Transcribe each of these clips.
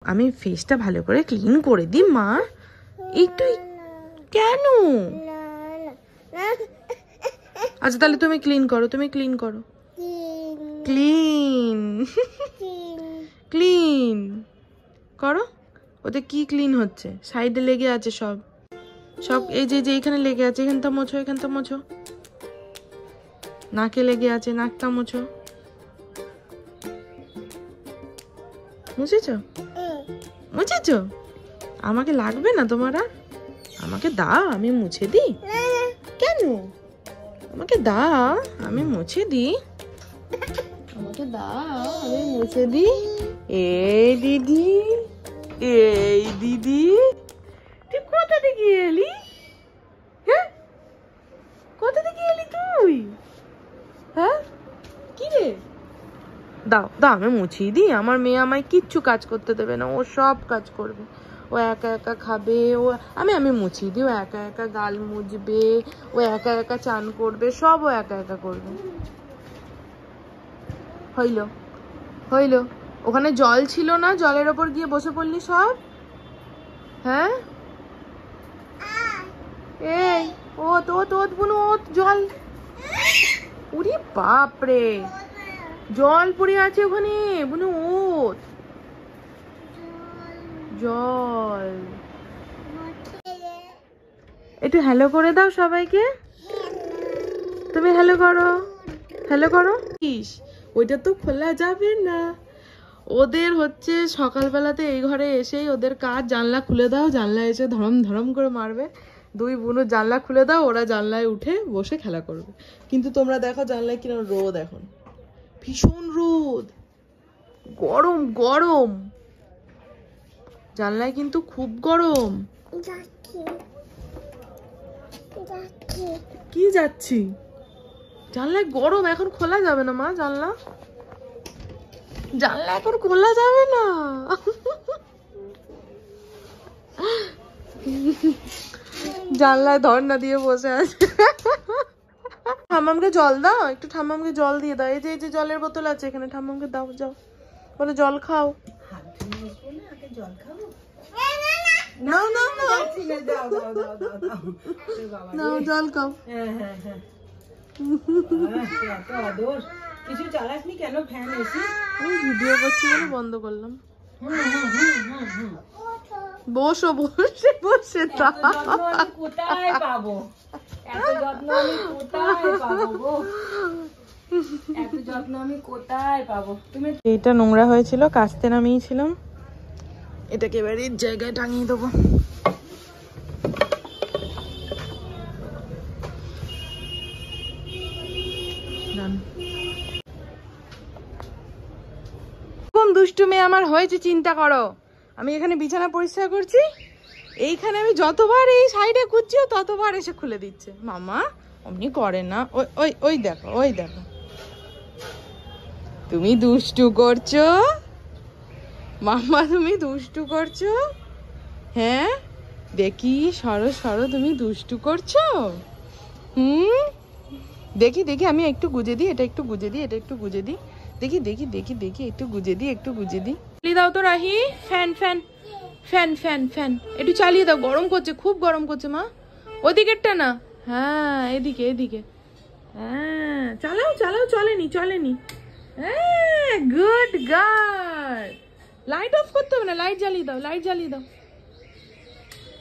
আমি ফেসটা ভালো করে ক্লিন করে দিই মা। একটু কেন? আচ্ছা তাহলে তুমি ক্লিন করো, তুমি ক্লিন করো। ক্লিন ক্লিন করো। ওতে কি ক্লিন হচ্ছে? সাইডে লেগে আছে সব সব এই যে এইখানে লেগে আছে, এখানটা মোছো, এখানটা মোছো। নাকে লেগে আছে, নাকটা মোছো। মুছেছো? মুছেছো? আমাকে লাগবে না তোমার আর? আমাকে দাও, আমি মুছে দিই। কেন? আমাকে দাও, আমি মুছে দিই। আমাকে দাও, আমি মুছে দিই। এই দিদি, এই দিদি, তুই কোথা থেকে এলি? হ্যাঁ, কোথা থেকে এলি তুই? হ্যাঁ, কি রে? দাও দাও, আমি মুছিয়ে দিই। আমার মেয়ে আমায় কিচ্ছু কাজ করতে দেবে না, ও সব কাজ করবে। ও একা একা খাবে, ও আমি মুছিয়ে দিই। ও একা একা গাল মুছবে, ও একা একা চান করবে, সব ও একা একা করবে। হইলো হইলো। ওখানে জল ছিল না, জলের ওপর গিয়ে বসে পড়লি সব। হ্যাঁ, এই ও তো বুনু, ও জল। উরি বাপরে, জল পড়ে আছে ওখানে বুনু। ওত জল। একটু হ্যালো করে দাও সবাইকে। তুমি হ্যালো করো, হ্যালো করো। ওইটা তো খোলা যাবে না। ওদের হচ্ছে সকালবেলাতে এই ঘরে এসেই ওদের কাজ জানলা খুলে দাও, জানলা এসে ধরম ধরম করে মারবে। দুই বোনও জানলা খুলে দাও, ওরা জানলায় উঠে বসে খেলা করবে। কিন্তু তোমরা দেখো জানলায় কিরকম রোদ, এখন ভীষণ রোদ, গরম গরম। জানলায় কিন্তু খুব গরম। কি যাচ্ছি? জানলায় গরম, এখন খোলা যাবে না মা জানলা। জানলা এখন খোলা যাবে না। জানলায় ধর্ণা দিয়ে বসে আছে। ঠাম্মামকে জল দাও, একটু ঠাম্মামকে জল দিয়ে দাও। এই যে জলের বোতল আছে এখানে, ঠাম্মামকে দাও, যাও বলে জল খাও। নাও নাও নাও নাও, জল খাও। কিছু চালাসনি কেন? ফ্যান এসি আমি ভিডিও করছি বলে বন্ধ করলাম। বসো, বসে বসে কোথায় পাবো? এত যত্ন আমি কোথায় পাবো গো? এত যত্ন আমি কোথায় পাবো? তুমি এটা নোংরা হয়েছিল, কাচতে নামিয়েছিলাম। এটাকে এবারে জায়গায় টাঙিয়ে দেবো। দুষ্টু মেয়ে আমার হয়েছে চিন্তা করো। আমি এখানে বিছানা পরিষ্কার করছি, এইখানে আমি যতবার এই সাইডে খুঁজছিও ততবার এসে খুলে দিচ্ছে। মামা অমনি করে না। ওই ওই ওই দেখো, ওই দেখো, তুমি দুষ্টু করছো মামা, তুমি দুষ্টু করছো। হ্যাঁ দেখি, সরো সরো, তুমি দুষ্টু করছো। দেখি দেখি, আমি একটু গুজে দিই, এটা একটু গুজে দিই, এটা একটু গুজে দিই। দেখি দেখি দেখি দেখি, একটু গুজে দিই, একটু গুজে দিই। দাও তো Rahi, fan fan fan fan fan একটু চালিয়ে দাও, গরম করছে, খুব গরম করছে মা। ওদিকেরটা না, হ্যাঁ এদিকে এদিকে। হ্যাঁ চালাও চালাও, চলেনি চলেনি। হ্যাঁ গুড গার্ল। লাইট অফ করতে হবে না, লাইট জ্বালিয়ে দাও, লাইট জ্বালিয়ে দাও।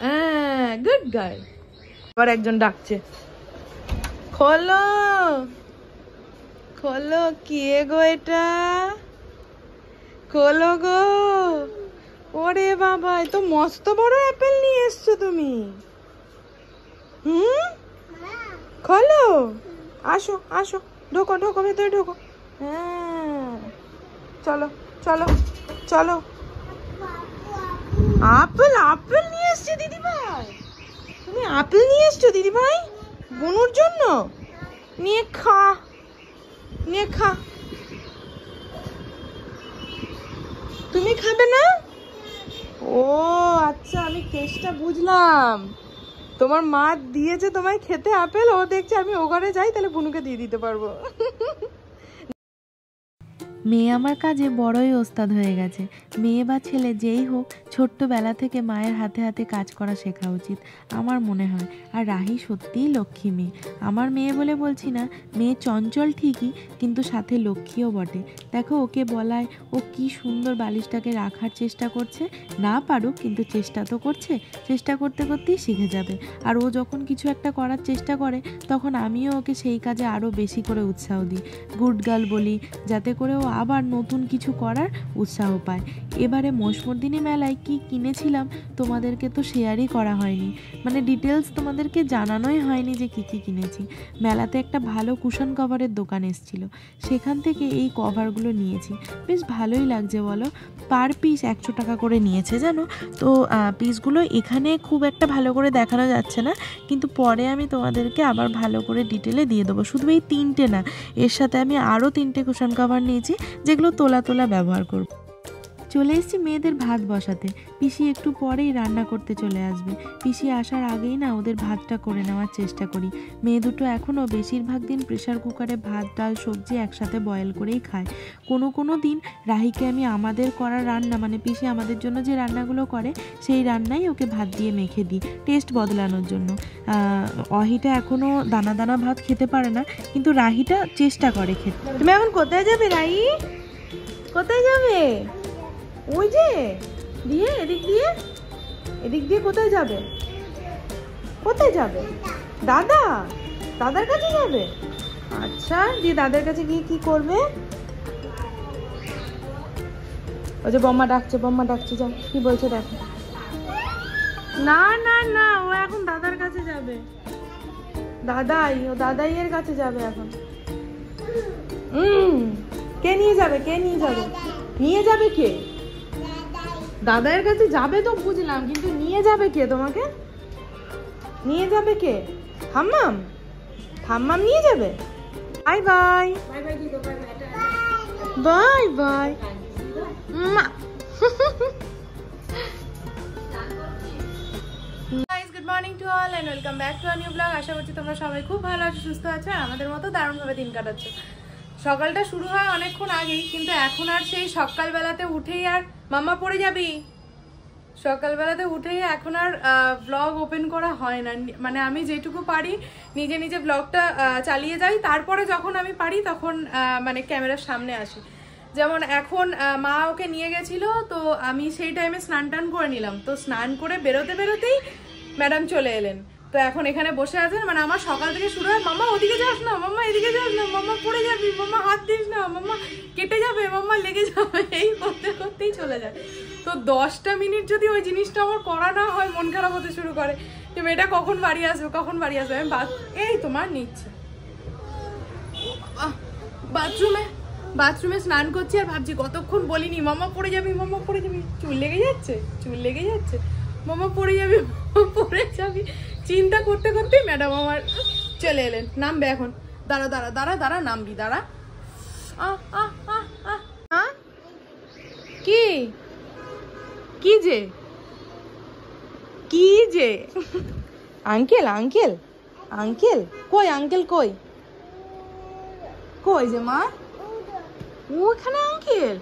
হ্যাঁ গুড গার্ল। আবার একজন ডাকছে, খোলো খোলো। কে গো এটা? খোলো গো। ওরে বাবা, এ তো মস্ত বড় অ্যাপেল নিয়ে এসছো তুমি। খোলো, আসো আসো, ঢোকো ঢোকো, ভেতরে ঢোকো। হ্যাঁ চলো চলো চলো। আপেল, আপেল নিয়ে এসছে দিদি ভাই। তুমি আপেল নিয়ে এসছো দিদি ভাই বুনুর জন্য। নিয়ে খা, নিয়ে খা। তুমি খাবে না? ও আচ্ছা, আমি কেসটা বুঝলাম। তোমার মা দিয়েছে তোমায় খেতে আপেল, ও দেখছে আমি ও ঘরে যাই, তাহলে বুনুকে দিয়ে দিতে পারবো। মেয়ে আমার কাজে বড়ই ওস্তাদ হয়ে গেছে। মেয়ে বা ছেলে যেই হোক, ছোট্টবেলা থেকে মায়ের হাতে হাতে কাজ করা শেখা উচিত আমার মনে হয়। আর রাহি সত্যিই লক্ষ্মী মেয়ে। আমার মেয়ে বলে বলছি না, মেয়ে চঞ্চল ঠিকই, কিন্তু সাথে লক্ষ্মীও বটে। দেখো ওকে বলায় ও কি সুন্দর বালিশটাকে রাখার চেষ্টা করছে। না পারুক, কিন্তু চেষ্টা তো করছে। চেষ্টা করতে করতেই শিখে যাবে। আর ও যখন কিছু একটা করার চেষ্টা করে, তখন আমিও ওকে সেই কাজে আরও বেশি করে উৎসাহ দিই, গুড গার্ল বলি, যাতে করে ও আবার নতুন কিছু করার উৎসাহ পায়। এবারে মসমর্দিনী মেলায় কি কিনেছিলাম তোমাদেরকে তো শেয়ারই করা হয়নি, মানে ডিটেলস তোমাদেরকে জানানোই হয়নি যে কী কী কিনেছি। মেলাতে একটা ভালো কুশন কভারের দোকান এসেছিল, সেখান থেকে এই কভারগুলো নিয়েছি। বেশ ভালোই লাগছে বলো। পার পিস 100 টাকা করে নিয়েছে জানো তো। পিসগুলো এখানে খুব একটা ভালো করে দেখানো যাচ্ছে না, কিন্তু পরে আমি তোমাদেরকে আবার ভালো করে ডিটেলে দিয়ে দেবো। শুধু এই 3টে না, এর সাথে আমি আরও 3টে কুশন কভার নিয়েছি, যেগুলো তোলা তোলা ব্যবহার করব। চলে এসেছি মেয়েদের ভাত বসাতে। পিসি একটু পরেই রান্না করতে চলে আসবে। পিসি আসার আগেই না ওদের ভাতটা করে নেওয়ার চেষ্টা করি। মেয়ে দুটো এখনও বেশিরভাগ দিন প্রেশার কুকারে ভাত ডাল সবজি একসাথে বয়েল করেই খায়। কোনো দিন রাহিকে আমি আমাদের করা রান্না, মানে পিসি আমাদের জন্য যে রান্নাগুলো করে সেই রান্নাই ওকে ভাত দিয়ে মেখে দিই, টেস্ট বদলানোর জন্য। অহিটা এখনও দানা দানা ভাত খেতে পারে না, কিন্তু রাহিটা চেষ্টা করে খেতে। তুমি এখন কোথায় যাবে রাই? কোথায় যাবে? ওই যে দিয়ে এদিক দিয়ে কোথায় যাবে? কোথায় যাবে? দাদার কাছে যাবে? আচ্ছা, দিয়ে দাদার কাছে গিয়ে কি করবে? ওই যে বম্মা ডাকছে, যাও কি বলছে দেখো। না ও এখন দাদার কাছে যাবে। দাদাই এর কাছে যাবে এখন। কে নিয়ে যাবে? নিয়ে যাবে কে? দাদার কাছে যাবে তো বুঝলাম, কিন্তু নিয়ে যাবে কে? তোমাকে নিয়ে যাবে কে? থাম্মাম নিয়ে যাবে। Bye bye. Good morning to all and welcome back to a new blog. আশা করছি তোমরা সবাই খুব ভালো আছো, সুস্থ আছো, আর আমাদের মতো দারুণভাবে দিন কাটাচ্ছ। সকালটা শুরু হয় অনেকক্ষণ আগেই, কিন্তু এখন আর সেই সকালবেলাতে উঠেই আর মাম্মা পড়ে যাবি, সকালবেলাতে উঠেই এখন আর ব্লগ ওপেন করা হয় না। মানে আমি যেটুকু পারি নিজে ব্লগটা চালিয়ে যাই, তারপরে যখন আমি পারি তখন মানে ক্যামেরার সামনে আসি। যেমন এখন মা ওকে নিয়ে গেছিল, তো আমি সেই টাইমে স্নান টান করে নিলাম। তো স্নান করে বেরোতেই ম্যাডাম চলে এলেন। তো এখন এখানে বসে আছেন, মানে আমার সকাল থেকে শুরু হয়, মাম্মা ওদিকে যাস না, মাম্মা এদিকে যাস না, মাম্মা পড়ে যাবি, মাম্মা হাত দিস না, মাম্মা কেটে যাবে, মাম্মা লেগে যাবে, এই করতেই চলে যায়। তো 10টা মিনিট যদি ওই জিনিসটা আমার করা না হয়, মন খারাপ হতে শুরু করে যে মেয়েটা কখন বাড়ি আসবে। আমি এই তোমার নিচ্ছি বাথরুমে স্নান করছি, আর ভাবছি কতক্ষণ বলিনি মাম্মা পড়ে যাবি, চুল লেগে যাচ্ছে, মাম্মা পড়ে যাবি। চিন্তা করতে ম্যাডাম আমার চলে এলেন। নামবে এখন, দাঁড়া নামবি, দাঁড়া। কি যে আঙ্কেল কই? কই যে মা? ওখানে আঙ্কেল,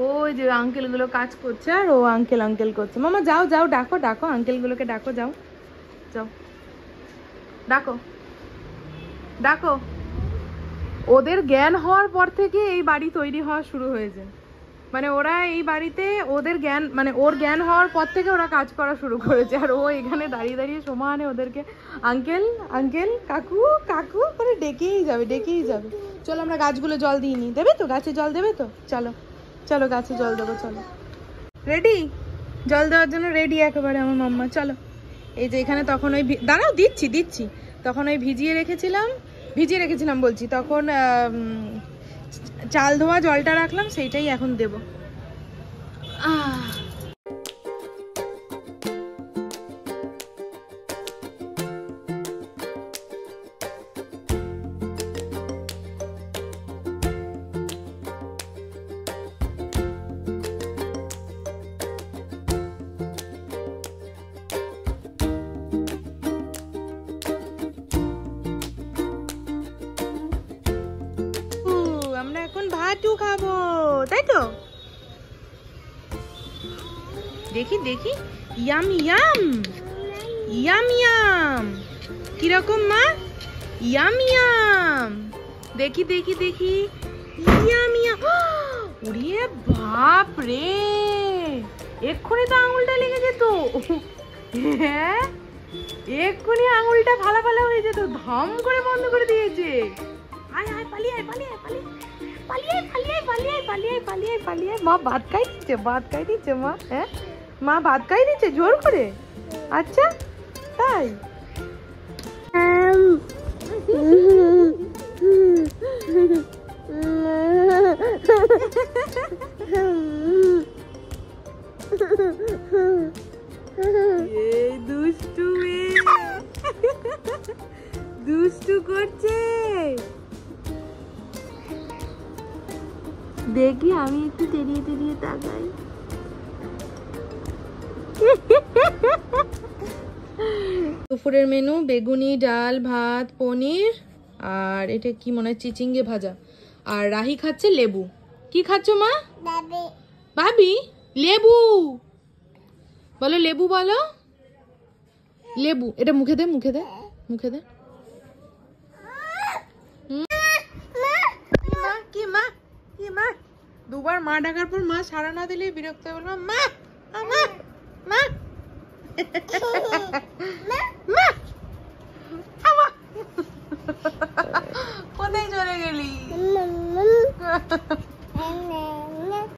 ওই যে আঙ্কেল গুলো কাজ করছে, আর ও আঙ্কেল করছে। মামা যাও ডাকো আঙ্কেল গুলোকে, যাও ডাকো। ওদের জ্ঞান হওয়ার পর থেকে এই বাড়ি তৈরি হওয়া শুরু হয়েছে। মানে ওরা এই বাড়িতে ওদের জ্ঞান, মানে ওর জ্ঞান হওয়ার পর থেকে ওরা কাজ করা শুরু করেছে, আর ও এখানে দাঁড়িয়ে সমানে ওদেরকে আঙ্কেল কাকু করে ডেকেই যাবে। চলো আমরা গাছগুলো জল দিয়ে নিই। দেবে তো গাছে জল? দেবে তো? চলো গাছে জল দেবো। চলো, রেডি? জল দেওয়ার জন্য রেডি একেবারে আমার মাম্মা। চলো, এই যে এখানে তখন ওই দাঁড়াও, দিচ্ছি। তখন ওই ভিজিয়ে রেখেছিলাম বলছি, তখন চাল ধোয়া জলটা রাখলাম, সেইটাই এখন দেব। আমরা এখন ভাতু খাবো, তাই তো? দেখি দেখি, ইয়াম ইয়াম ইয়াম ইয়াম, কিরকম মা? ইয়াম ইয়াম, দেখি দেখি দেখি, ইয়াম ইয়াম। ওরে বাপ রে, এক্ষুনি তো আঙুলটা লেগে যেত। হ্যাঁ, এক্ষুনি আঙুলটা ফালা ফালা হয়ে যেত, ধম করে বন্ধ করে দিয়েছে। আয় আয়, পালিয়ে আয়, পালিয়ে আয়, পালিয়ে পালিয়ে পালিয়ে পালিয়ে পালিয়ে পালিয়ে পালিয়ে। মা ভাত খাই দিচ্ছে, ভাত খাই দিচ্ছে মা। হ্যাঁ, মা ভাত খাই দিচ্ছে জোর করে। আচ্ছা তাই? এই দুষ্টু মেয়ে দুষ্টু করছে। দেখি আমি একটু তেড়িয়ে তেড়িয়ে তাকাই। দুপুরের মেনু বেগুনি, ডাল, ভাত, পনির, আর এটা কি মনে হয় চিচিঙ্গে ভাজা। আর রাহি খাচ্ছে লেবু। কি খাচ্ছ মা? ভাবি লেবু বলো, লেবু বলো, লেবু। এটা মুখে দে, মুখে দে, মুখে দে। কি মা, কি মা? দুবার মা ডাকার পর মা সাড়া না দিলে বিরক্ত হয়ে বলবো মা মা মা মা। কোথায় চলে গেলি?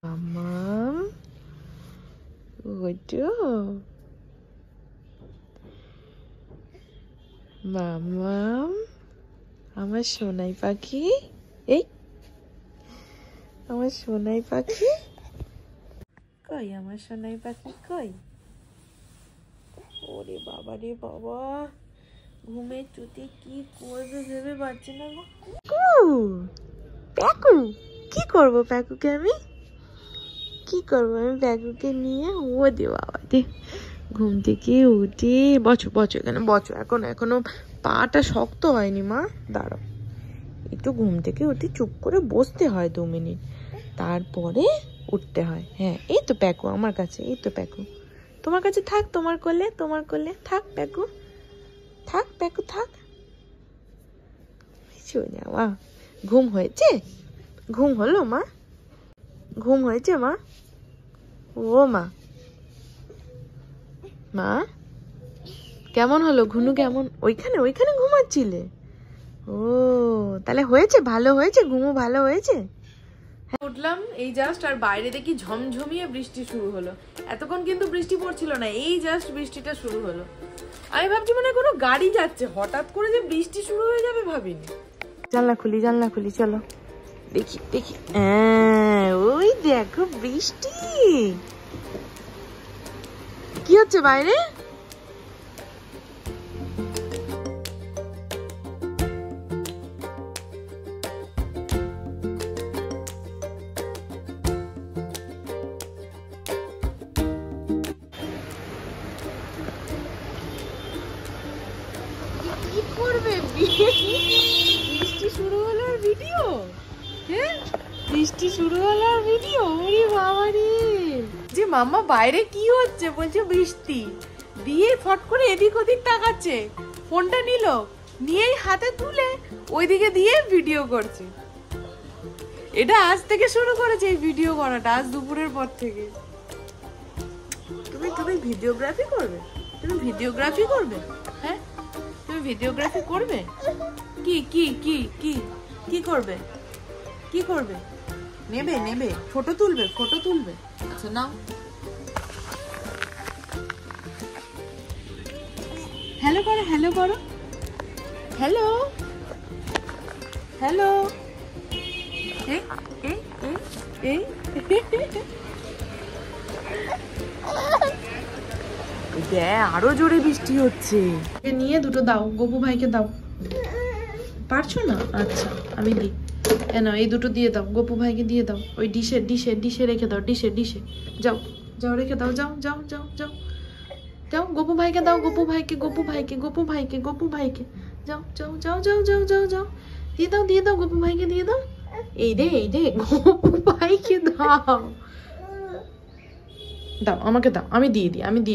মাম্মাম, ওইটো মাম্মাম, আমার সোনাই পাখি। এই আমার সোনাই পাখি কই? আমার সোনাই পাখি কই? ওরে বাবা রে বাবা, ঘুমের চুতে কি করবে ভেবে পাচ্ছি না গো। প্যাকু, কি করবো প্যাকুকে আমি? কি করবো আমি প্যাকুকে নিয়ে? ও দে বাবা দে, ঘুম থেকে উঠে বচো বচো, এখানে বচো। এখনো পাটা শক্ত হয়নি মা, দাঁড়াও একটু। ঘুম থেকে উঠে চুপ করে বসতে হয় 2 মিনিট, তারপরে উঠতে হয়। হ্যাঁ, এই তো প্যাকু আমার কাছে, এই তো প্যাকু তোমার কাছে। থাক তোমার কোলে, তোমার কোলে থাক প্যাকু, থাক প্যাকু থাক। মা ঘুম হয়েছে? ঘুম হলো মা? ঘুম হয়েছে মা? ও মা, মা কেমন হলো ঘুনু? কেমন? ওইখানে ওইখানে ঘুমাচ্ছিলে? ও তাহলে হয়েছে, ভালো হয়েছে, ঘুমো ভালো হয়েছে। উঠলাম এই জাস্ট, আর বাইরে দেখি ঝমঝমিয়ে বৃষ্টি শুরু হলো। এতক্ষণ কিন্তু বৃষ্টি পড়ছিল না, এই জাস্ট বৃষ্টিটা শুরু হলো। আমি ভাবছি মানে কোনো গাড়ি যাচ্ছে, হঠাৎ করে যে বৃষ্টি শুরু হয়ে যাবে ভাবিনি। জানলা খুলি, জানলা খুলি, চলো দেখি দেখি। ওই দেখো বৃষ্টি। কি হচ্ছে বাইরে? কি করবে? বৃষ্টি শুরু হলো আর ভিডিও? হ্যাঁ, বৃষ্টি শুরু হলো আর ভিডিও? ওরে বাবা রে, যে মাম্মা বাইরে কি হচ্ছে বলছে বৃষ্টি, দিয়ে ফট করে এদিক ওদিক তাকাচ্ছে, ফোনটা নিল, নিয়েই হাতে তুলে ওইদিকে দিয়ে ভিডিও করছে। এটা আজ থেকে শুরু করেছে এই ভিডিও করাটা, আজ দুপুরের পর থেকে। তুমি ভিডিওগ্রাফি করবে? তুমি ভিডিওগ্রাফি করবে? হ্যাঁ, তুমি ভিডিওগ্রাফি করবে? কি কি কি কি কি করবে? কি করবে? নেবে নেবে ফটো তুলবে? ফটো তুলবে? আচ্ছা নাও। হ্যালো করো, হ্যালো করো, হ্যালো হ্যালো। এই এই এই এই আরো জোরে বৃষ্টি হচ্ছে। নিয়ে দুটো দাও, গপু ভাইকে দাও। পারছো না? আচ্ছা আমি দিই। কেন এই দুটো দিয়ে দাও, গপু ভাইকে দিয়ে দাও। ওই ডিশে ডিশে ডিশে রেখে দাও, ডিশে ডিশে। যাও যাও রেখে দাও, যাও যাও যাও যাও যাও। গপু ভাইকে দাও, গপু ভাইকে, গপু ভাইকে, গপু ভাইকে, গপু ভাইকে। যাও যাও যাও যাও যাও যাও যাও, দিয়ে দাও, দিয়ে দাও, গপু ভাইকে দিয়ে দাও। এই দে গপু ভাইকে দাও, দাও আমাকে দাও, আমি দিয়ে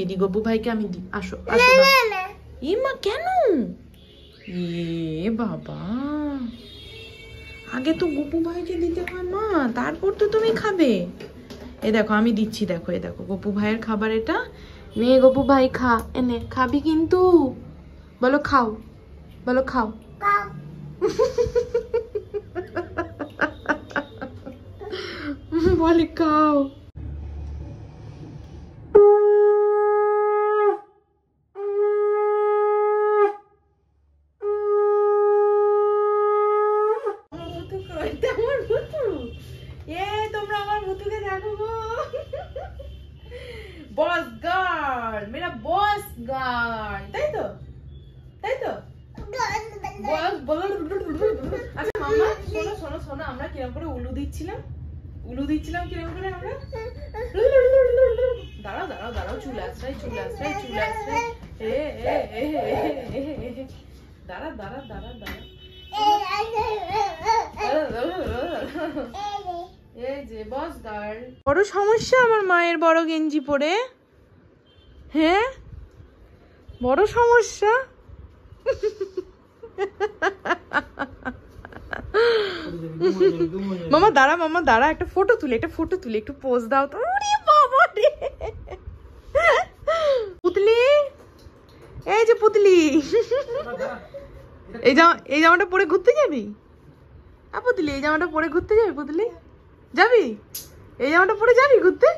দিই গপু ভাইকে, আমি দিই। আসো আসো ইমা, কেন? এ বাবা, আগে তো গপু ভাইকে দিতে হয় মা, তারপর তো তুমি খাবে। এই দেখো আমি দিচ্ছি, দেখো এই দেখো গপু ভাইয়ের খাবার এটা, নে গপু ভাই খা, এনে খাবি কিন্তু, বলো খাও, বলো খাও। বলে খাও। তোমরা আমার ভুতুকে দেখো গো, বস গার্ল, মেরা বস গার্ল, তাই তো আচ্ছা মাম্মা, শোনো আমরা কিরকম করে উলু দিচ্ছিলাম কিরকম করে আমরা, দাঁড়াও চুল আশ্রয়, দাঁড়া এই যে বস গার্ল। বড় সমস্যা আমার মায়ের বড় গেঞ্জি পরে, হ্যাঁ বড় সমস্যা। মামা দাঁড়া একটা ফটো তুলে একটু পোজ দাও তো। ওরে বাবা রে, পুতলি, এই যে পুতলি, এই জামাটা পরে ঘুরতে যাবি? পুতলি এই জামাটা পরে ঘুরতে যাবি? পুতলি যাবি? এই জামাটা পরে যাবি ঘুরতে?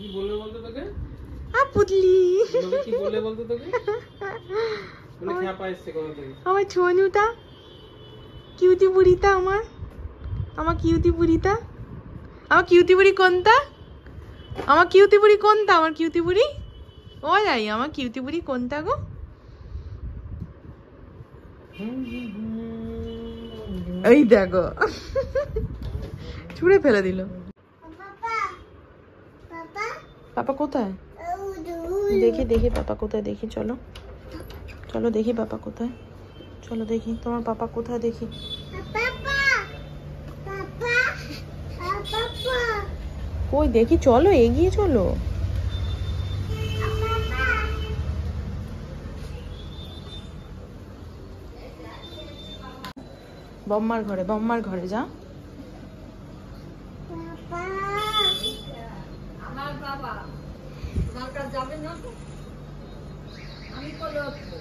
কি বললে বলতো তোকে? পুতলি কি বললে বলতো তোকে? বলে খ্যাপা এসছে কোথা থেকে? আমার ছোনুটা, কিউটি বুড়িটা, আমার কিউটি বুড়িটা, আমার কিউটি বুড়ি কোনটা? আমার কিউটি বুড়ি ও যাই, আমার কিউটি বুড়ি কোনটা গো? এই দেখো ছুঁড়ে ফেলে দিল। পাপা কোথায়? দেখি পাপা কোথায়, দেখি চলো দেখি পাপা কোথায়, চলো দেখি তোমার পাপা কোথায়, দেখি। কই দেখি, চলো এগিয়ে চলো। বম্মার ঘরে যা। আমার বাবা তোমার কাছে যাবে না তো, আমি কোলে উঠবো।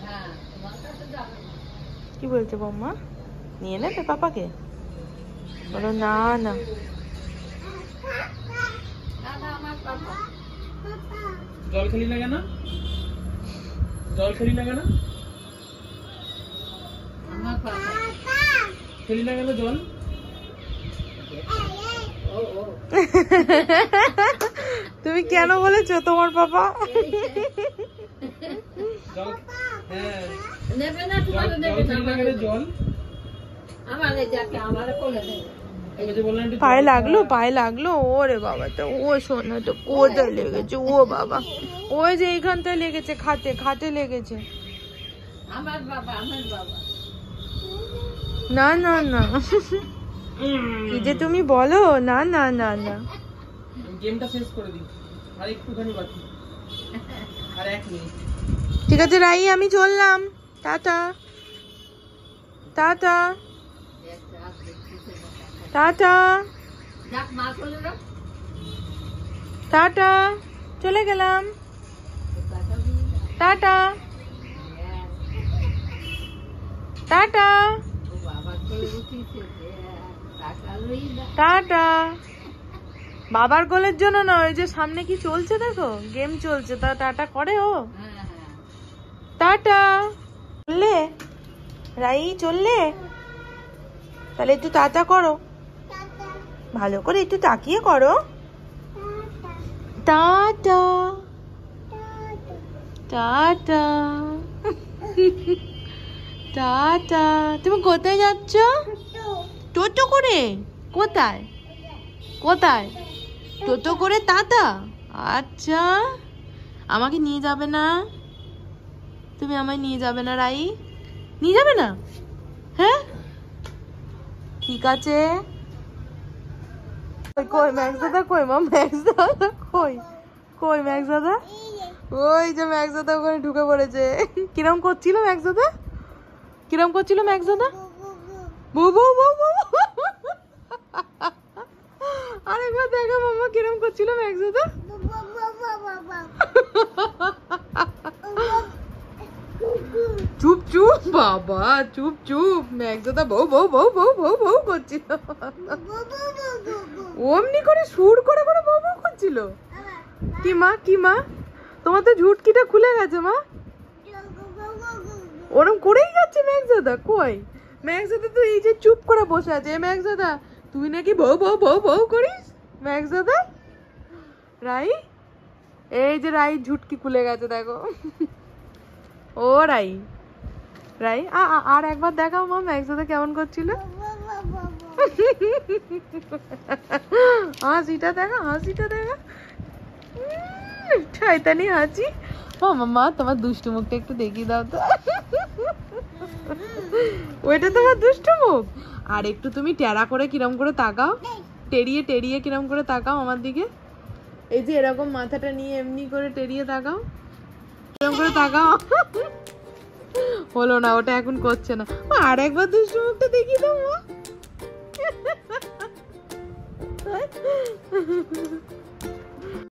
হ্যাঁ তোমার কাছে যাবে না। কি বলছে বম্মা? নিয়ে নেবে পাপাকে? বলো না আমার বাবা। জল খেলি না কেন? আমার বাবা খেলি না কেন জল? তুমি কেন বলেছো তোমার পাপা? জল হ্যাঁ নেবে না, তোমার নেবে না জল। আমারে যাকে আমার কোলে নেবে। পায়ে লাগলো ওরে বাবা, তো ও শোনা তো কোথায় লেগেছে? ও বাবা, ওই যে এইখানটায় লেগেছে, খাটে লেগেছে। আমার বাবা না কি যে তুমি বলো, না গেমটা শেষ করে দিই, আর একটুখানি বাকি, আর 1 মিনিট। ঠিক আছে রাই, আমি চললাম, টাটা। চলে গেলাম, টাটা। বাবার গোলের জন্য না, ওই যে সামনে কি চলছে দেখো, গেম চলছে, তা টাটা করে ও। টাটা। চললে রাই, চললে? তাহলে একটু টাটা করো, ভালো করে একটু তাকিয়ে করো। টাটা। তুমি কোথায় যাচ্ছ? টোটো করে? কোথায় টোটো করে? টাটা। আচ্ছা, আমাকে নিয়ে যাবে না? তুমি আমায় নিয়ে যাবে না রাই? নিয়ে যাবে না? হ্যাঁ ঠিক আছে। কই ম্যাক্স দাদা, কই মা ম্যাক্স দাদা, কই কই ম্যাক্স দাদা? ওই যে ম্যাক্স দাদা ওখানে ঢুকে পড়েছে। কিরম করছিল ম্যাক্স দাদা? কিরম করছিল ম্যাক্স দাদা? বউ বউ বউ বউ। আরেকবার দেখো মাম্মা কিরম করছিল ম্যাক্স দাদা। চুপ চুপ বাবা, চুপ চুপ। ম্যাক্স দাদা বউ বউ বউ বউ বউ বউ করছিল। অমনি করে সুর করে করে বউ বউ করছিল। কি মা, কি মা, তোমার তো ঝুটকিটা খুলে গেছে মা। ওরম করেই যাচ্ছে ম্যাক্স দাদা। কই ম্যাক্স দাদা তো এই যে চুপ করে বসে আছে। ম্যাক্স দাদা তুই নাকি বউ বউ বউ বউ করিস ম্যাক্স দাদা? রাই, এই যে রাই ঝুটকি খুলে গেছে দেখো। ও রাই, রাই আর একবার দেখাও মা ম্যাক্স দাদা কেমন করছিল। হাসিটা দেখা, হাসিটা দেখা, শয়তানি হাসি। মা তোমার দুষ্টু মুখটা একটু দেখিয়ে দাও তো। ওইটা তোমার দুষ্টু মুখ। আর একটু তুমি টেরা করে কিরম করে তাকাও, টেরিয়ে টেরিয়ে কিরম করে তাকাও আমার দিকে। এই যে এরকম মাথাটা নিয়ে এমনি করে টেরিয়ে তাকাও, কিরম করে তাকাও। হলো না, ওটা এখন করছে না। আর একবার দুষ্টু মুখটা দেখিয়ে দাও মা।